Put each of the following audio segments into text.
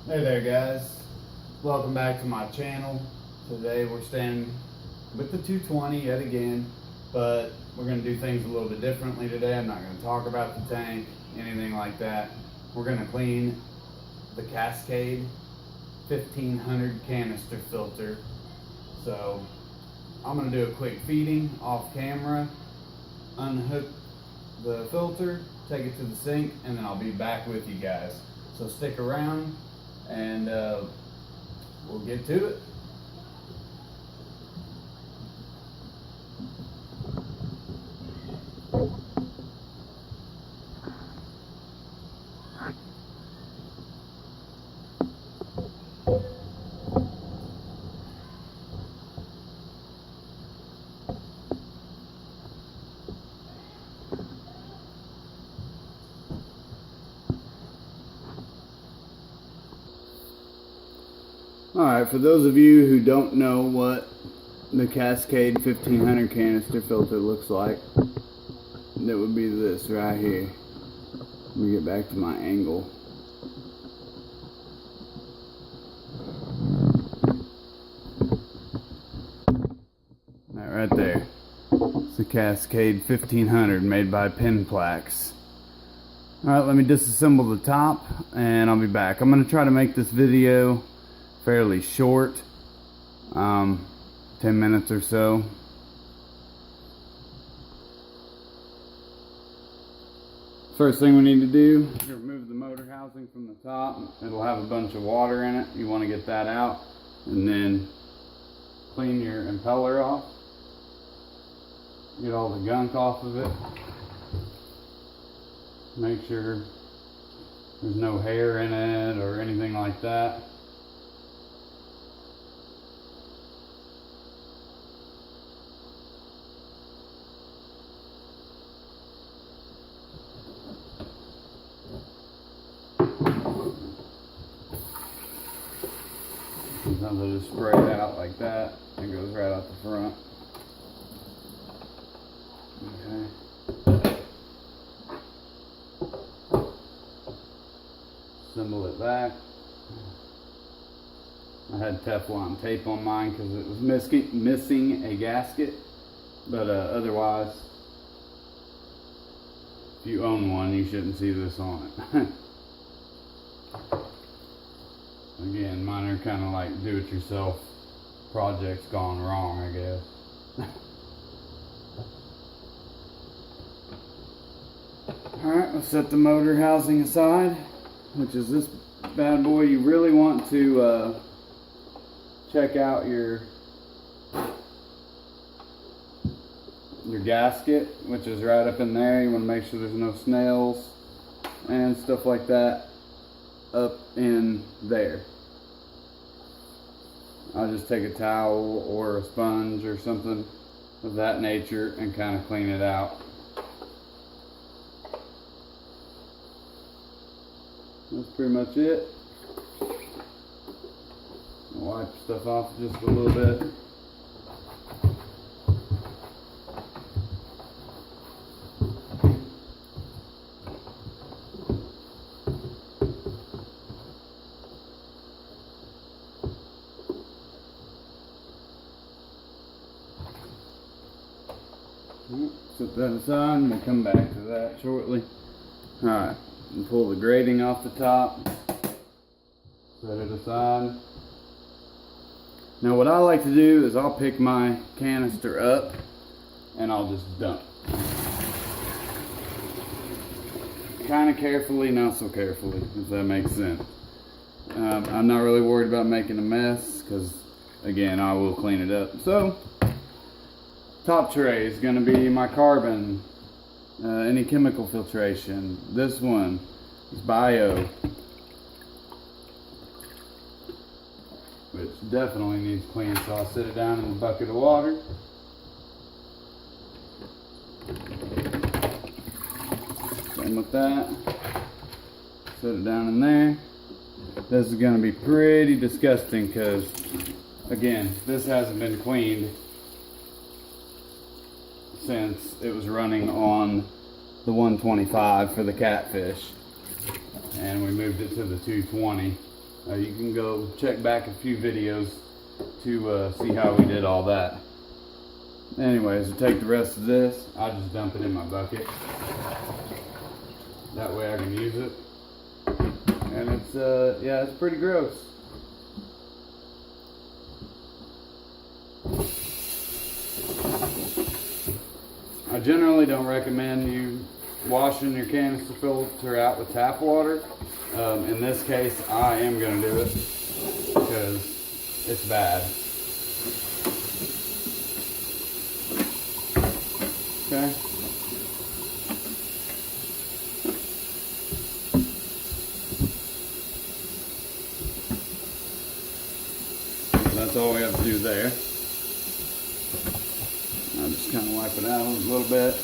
Hey there guys, welcome back to my channel. Today we're staying with the 220 yet again, but we're going to do things a little bit differently today. I'm not going to talk about the tank, anything like that. We're going to clean the Cascade 1500 canister filter. So I'm going to do a quick feeding off camera, unhook the filter, take it to the sink, and then I'll be back with you guys. So stick around and we'll get to it. Alright, for those of you who don't know what the Cascade 1500 canister filter looks like, that would be this right here. Let me get back to my angle. That right there. It's the Cascade 1500 made by Penn-plax. Alright, let me disassemble the top and I'll be back. I'm going to try to make this video fairly short, 10 minutes or so. First thing we need to do is remove the motor housing from the top. It'll have a bunch of water in it. You want to get that out, and then clean your impeller off. Get all the gunk off of it. Make sure there's no hair in it or anything like that. Sometimes I just spray it out like that. It goes right out the front. Okay. Assemble it back. I had Teflon tape on mine because it was missing a gasket. But otherwise, if you own one, you shouldn't see this on it. Again, mine are kind of like do-it-yourself projects gone wrong, I guess. Alright, let's set the motor housing aside, which is this bad boy. You really want to check out your gasket, which is right up in there. You want to make sure there's no snails and stuff like that up in there. I'll just take a towel or a sponge or something of that nature and kind of clean it out. That's pretty much it. I'll wipe stuff off just a little bit. Set that aside and we'll come back to that shortly. Alright, and pull the grating off the top. Set it aside. Now what I like to do is I'll pick my canister up and I'll just dump. Kind of carefully, not so carefully, if that makes sense. I'm not really worried about making a mess because, again, I will clean it up. So, top tray is going to be my carbon, any chemical filtration. This one is bio, which definitely needs clean, so I'll set it down in a bucket of water. Same with that. Set it down in there. This is going to be pretty disgusting because, again, this hasn't been cleaned since it was running on the 125 for the catfish, and we moved it to the 220 You can go check back a few videos to see how we did all that. Anyways, to take the rest of this, I just dump it in my bucket. That way I can use it. And it's, yeah, it's pretty gross. I generally don't recommend you washing your canister filter out with tap water. In this case, I am going to do it because it's bad. Okay. That's all we have to do there. I'll just kind of wipe it out a little bit.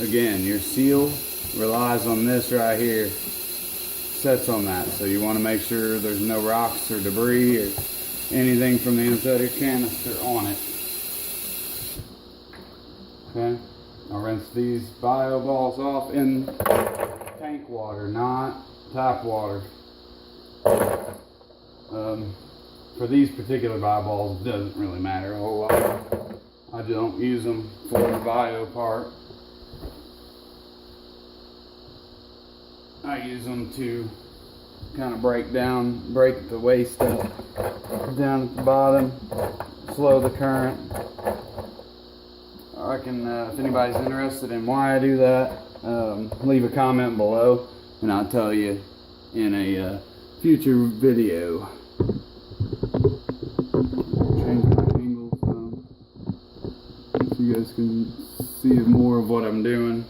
Again, your seal relies on this right here. Sets on that, so you want to make sure there's no rocks or debris or anything from the inside of your canister on it. Okay, I'll rinse these bio balls off in tank water, not tap water. For these particular bio balls, it doesn't really matter a whole lot. I don't use them for the bio part. I use them to kind of break the waste up down at the bottom, slow the current. I can, if anybody's interested in why I do that, leave a comment below and I'll tell you in a future video. Change my angle so you guys can see more of what I'm doing.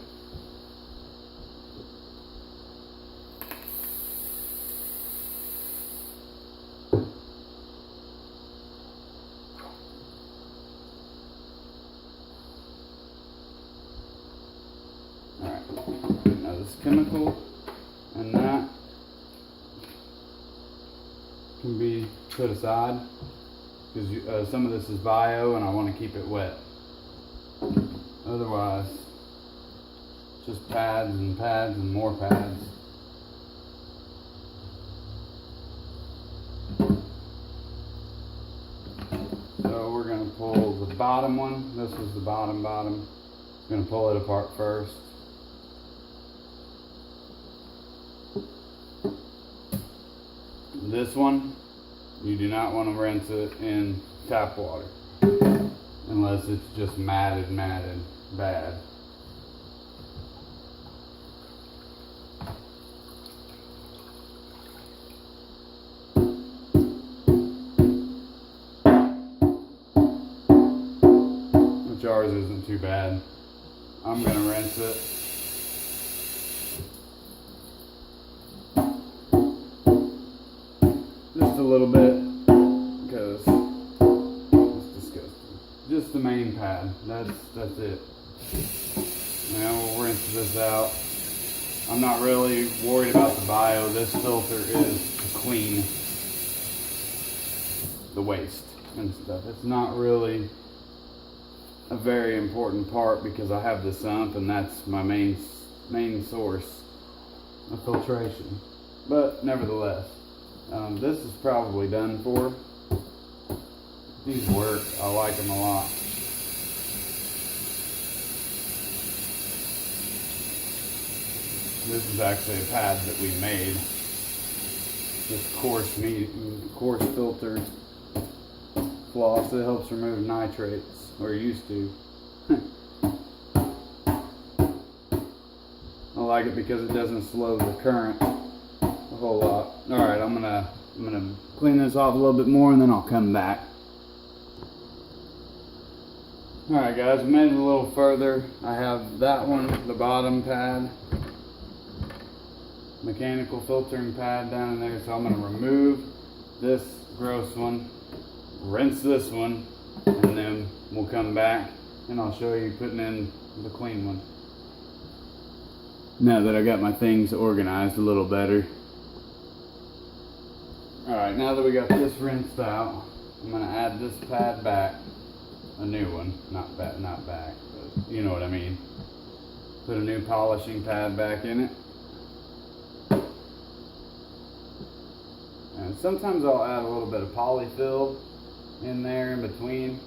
Chemical and that can be put aside because some of this is bio and I want to keep it wet. Otherwise, just pads and more pads. So we're going to pull the bottom one. This is the bottom. I'm going to pull it apart first. This one, you do not want to rinse it in tap water unless it's just matted bad. Which ours isn't too bad. I'm going to rinse it. Just a little bit, because it's disgusting. Just the main pad, that's it. Now we'll rinse this out. I'm not really worried about the bio. This filter is to clean the waste and stuff. It's not really a very important part because I have the sump and that's my main source of filtration. But nevertheless. This is probably done for. These work. I like them a lot. This is actually a pad that we made. This coarse filter floss. It helps remove nitrates, or used to. I like it because it doesn't slow the current a whole lot. Alright, I'm gonna clean this off a little bit more and then I'll come back. Alright guys, we made it a little further. I have that one, the bottom pad, mechanical filtering pad down in there, so I'm gonna remove this gross one, rinse this one, and then we'll come back and I'll show you putting in the clean one. Now that I got my things organized a little better. Alright, now that we got this rinsed out, I'm going to add this pad back, a new one, not back, but you know what I mean. Put a new polishing pad back in it. And And sometimes I'll add a little bit of polyfill in there in between,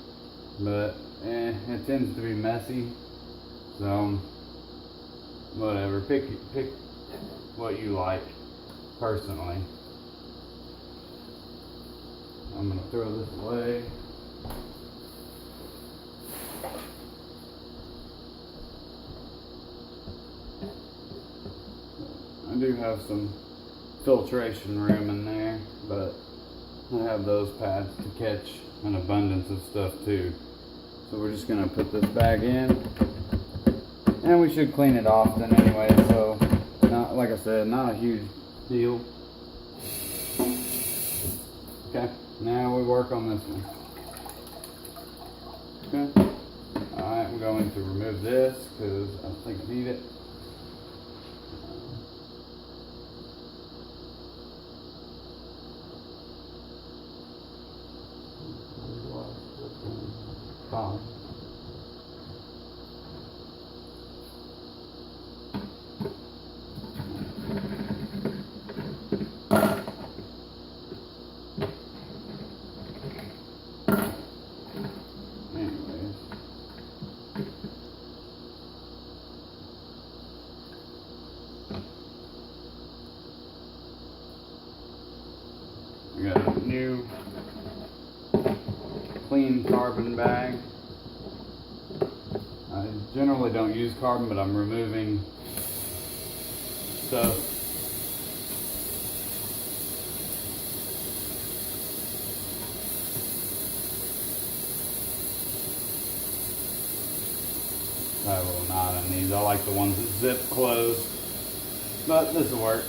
but it tends to be messy. So whatever, pick what you like personally. I'm gonna throw this away. I do have some filtration room in there, but I have those pads to catch an abundance of stuff too. So we're just gonna put this bag in, and we should clean it often anyway, so not, like I said, not a huge deal. Okay, now we work on this one. Okay, alright, I'm going to remove this because I think I need it. Fine. Anyways. I got a new clean carbon bag. I generally don't use carbon, but I'm removing stuff. I have a little knot in these. I like the ones that zip closed, but this will work.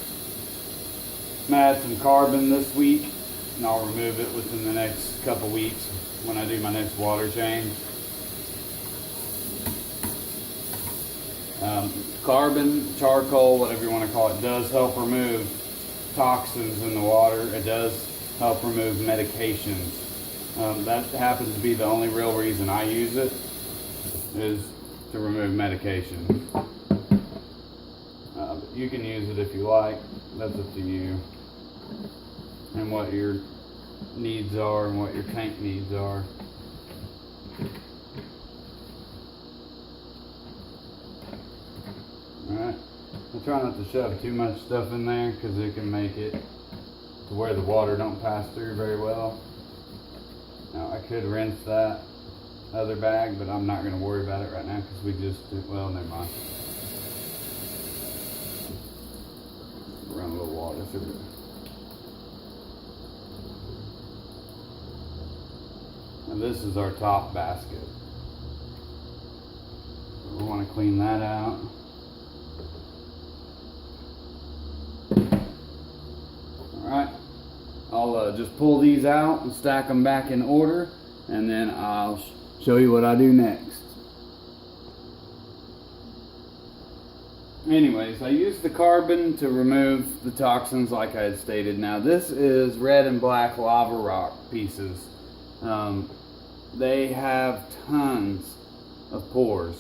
I'm gonna add some carbon this week, and I'll remove it within the next couple weeks when I do my next water change. Carbon, charcoal, whatever you want to call it, does help remove toxins in the water. It does help remove medications. That happens to be the only real reason I use it, is to remove medications. But you can use it if you like. That's up to you and what your needs are and what your tank needs are. Alright, I try not to shove too much stuff in there because it can make it to where the water don't pass through very well. Now I could rinse that other bag, but I'm not going to worry about it right now because we just did, well, never mind. Run a little water through it. And this is our top basket. So we want to clean that out. Alright, I'll just pull these out and stack them back in order, and then I'll show you what I do next. Anyways, I use the carbon to remove the toxins like I had stated. Now this is red and black lava rock pieces. They have tons of pores,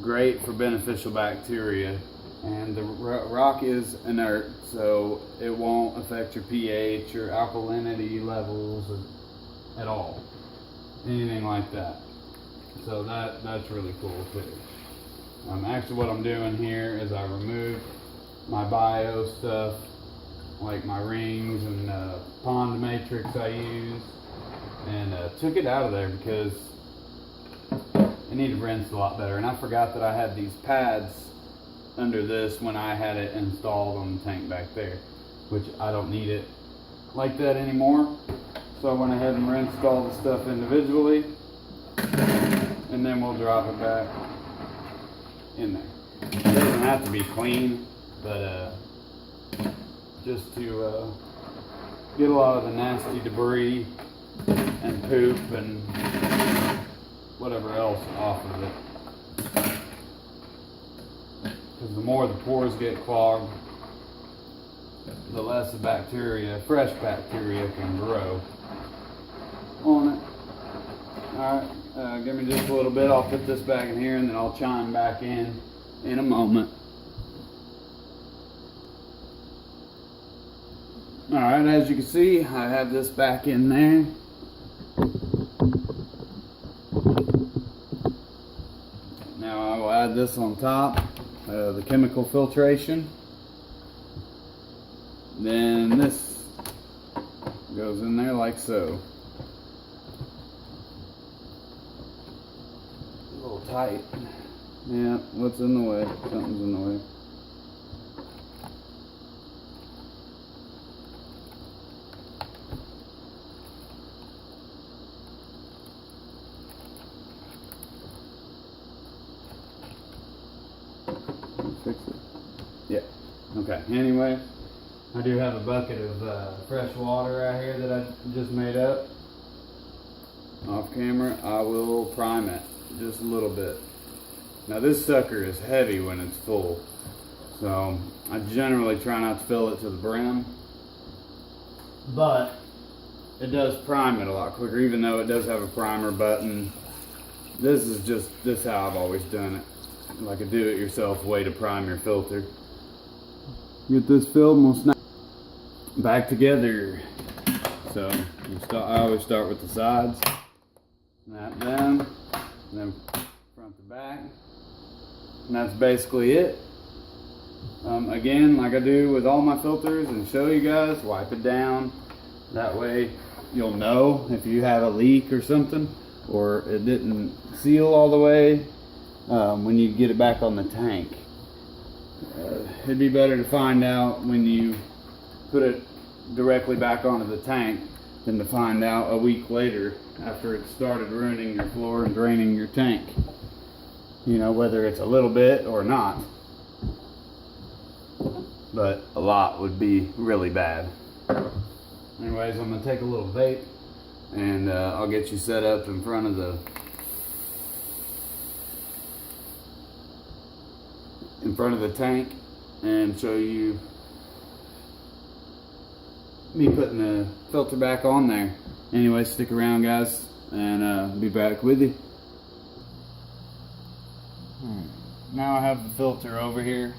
great for beneficial bacteria, and the rock is inert, so it won't affect your pH or alkalinity levels at all, anything like that. So that's really cool too. Actually what I'm doing here is I removed my bio stuff, like my rings and pond matrix I use, and took it out of there because it needed rinsed a lot better. And I forgot that I had these pads under this when I had it installed on the tank back there, which I don't need it like that anymore. So I went ahead and rinsed all the stuff individually, and then we'll drop it back in there. It doesn't have to be clean, but just to get a lot of the nasty debris and poop and whatever else off of it. Because the more the pores get clogged, the less the bacteria, fresh bacteria, can grow on it. Alright, give me just a little bit. I'll put this back in here and then I'll chime back in a moment. Alright, as you can see, I have this back in there. Now I will add this on top, the chemical filtration. Then this goes in there like so. A little tight. Yeah, what's in the way? Something's in the way. Fix it. Yeah. Okay. Anyway, I do have a bucket of fresh water right here that I just made up. Off camera, I will prime it just a little bit. Now this sucker is heavy when it's full, so I generally try not to fill it to the brim, but it does prime it a lot quicker, even though it does have a primer button. This is how I've always done it, like a do-it-yourself way to prime your filter. Get this filled and we'll snap back together. So I always start with the sides, snap them, and then front to back, and that's basically it. Again, like I do with all my filters and show you guys, wipe it down. That way you'll know if you have a leak or something, or it didn't seal all the way when you get it back on the tank. It'd be better to find out when you put it directly back onto the tank than to find out a week later after it started ruining your floor and draining your tank. You know, whether it's a little bit or not. But a lot would be really bad. Anyways, I'm gonna take a little vape and I'll get you set up in front of the tank and show you me putting the filter back on there. Anyway, stick around guys, and I'll be back with you. Now I have the filter over here.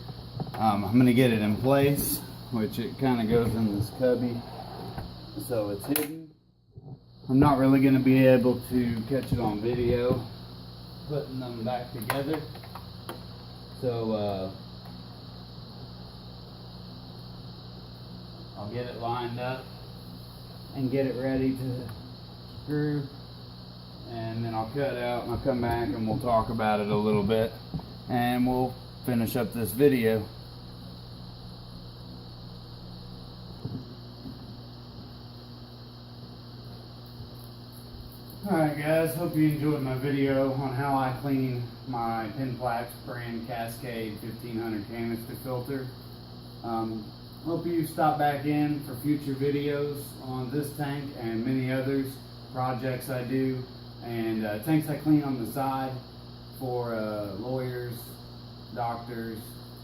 I'm going to get it in place, which it kind of goes in this cubby, so it's hidden. I'm not really going to be able to catch it on video, putting them back together. So I'll get it lined up and get it ready to screw, and then I'll cut out and I'll come back and we'll talk about it a little bit and we'll finish up this video. Alright guys, hope you enjoyed my video on how I clean my Penn-plax brand Cascade 1500 canister filter. Hope you stop back in for future videos on this tank and many others, projects I do, and tanks I clean on the side for lawyers, doctors,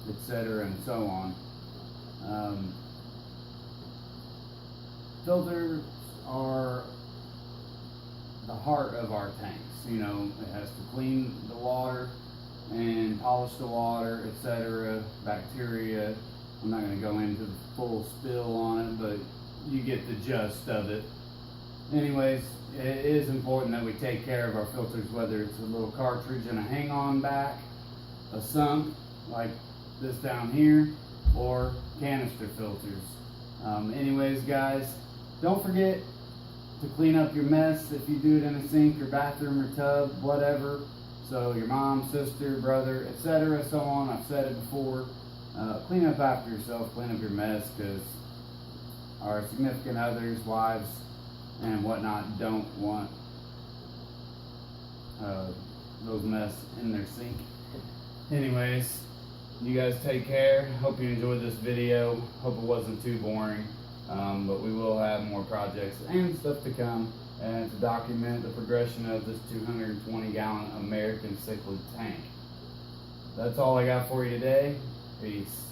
etc. and so on. Filters are the heart of our tanks. You know, it has to clean the water and polish the water, etc. Bacteria. I'm not going to go into the full spill on it, but you get the gist of it. Anyways, it is important that we take care of our filters, whether it's a little cartridge and a hang-on back, a sump like this down here, or canister filters. Anyways guys, don't forget to clean up your mess if you do it in a sink or bathroom or tub, whatever. So your mom, sister, brother, etc. so on. I've said it before. Clean up after yourself, clean up your mess, because our significant others, wives, and whatnot don't want those mess in their sink. Anyways, you guys take care. Hope you enjoyed this video. Hope it wasn't too boring. But we will have more projects and stuff to come, and to document the progression of this 220-gallon American Cichlid tank. That's all I got for you today. Peace.